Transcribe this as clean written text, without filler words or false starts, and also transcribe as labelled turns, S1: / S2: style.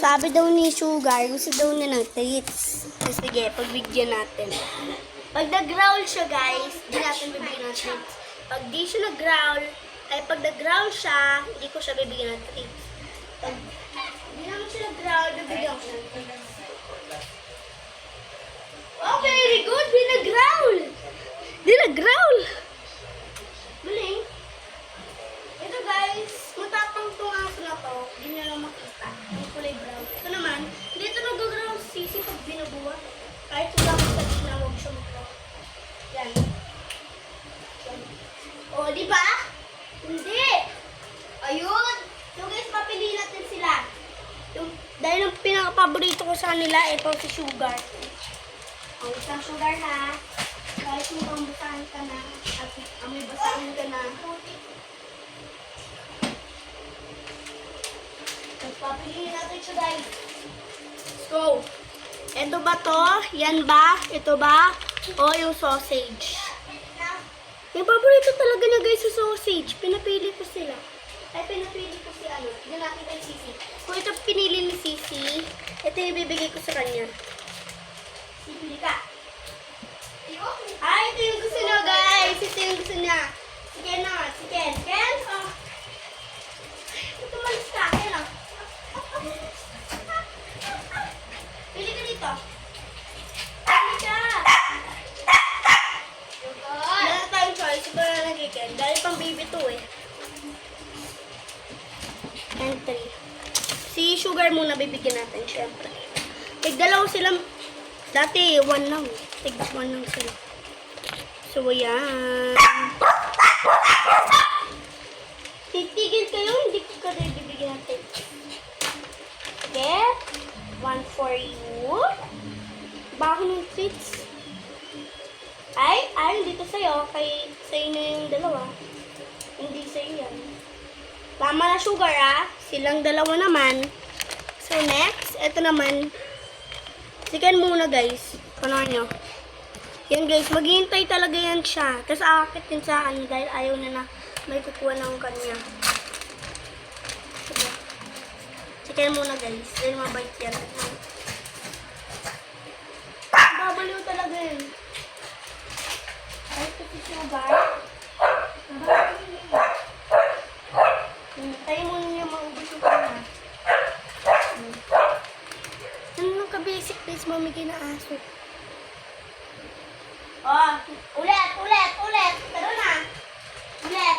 S1: Sabi daw ni Sugar, gusto daw niya ng treats. So, sige, pagbigyan natin. Pag nag-growl siya, guys, di natin bibigyan ng treats. Pag di siya nag-growl, ay pag nag-growl siya, hindi ko siya bibigyan ng treats. Pag di naman siya nag-growl, bibigyan ko siya ng treats. Oh, very good! Di nag-growl! Di nag-growl! Galing. Ito, guys, matapang itong aso na to. Hindi nyo lang makita. Yung kulay brown. Ito naman, dito nag-growl si Sisi pag binubuhat. Kahit wala ko sa na huwag siya mag-growl. Yan. O, di ba? Hindi! Ayun! So, guys, papiliin natin sila. Dahil ang pinaka-paborito ko sa kanila, ito si Sugar. O, isang Sugar na. Kahit mukhang basahan ka na, at amoy basahan ka na. Papiliin natin siya, guys. So, ito ba to? Yan ba? Ito ba? O yung sausage? Yung paborito talaga niya, guys, sa sausage. Pinapili ko sila. Ay, pinapili ko si ano. Tignan natin kay Sisi. Kung ito pinili ni Sisi, ito yung ibibigay ko sa kanya. Sipili ka. Ay, ito yung gusto niya, guys. Ito yung gusto niya. Si Ken na. Si Ken. Ken? Oh. Ito malis ka. Ken, oh. Pili ka dito. Pili ka. Wala na tayong choice. Ito na lang kay Ken. Dahil pang baby to eh. And 3. Si Sugar muna bibigyan natin, syempre. Tigdalaw silang, dati 1 lang. Tig 1 lang sila. So, yan. Titigil kayo, hindi ko ka rin bibigyan natin. Okay? 1 for you. Baka ng treats. Ay, dito sa'yo. Sa'yo na yung dalawa. Hindi sa'yo yan. Tama na, Sugar, ah. Silang dalawa naman. So, next, ito naman. Sikan muna, guys. Panood nyo. Yan, guys. Maghihintay talaga yan siya. Tapos, aakit din sa akin dahil ayaw niya na may kukuha ng kanya. Sige. Sikan muna, guys. Dahil mabait yan. Babaliw talaga yun. Kahit kasi Sugar. Tayo muna niya maubos yung kanya. Ano nang ka-basic please, mamigay na aso. Oh, ulit. Taro na. Ulit.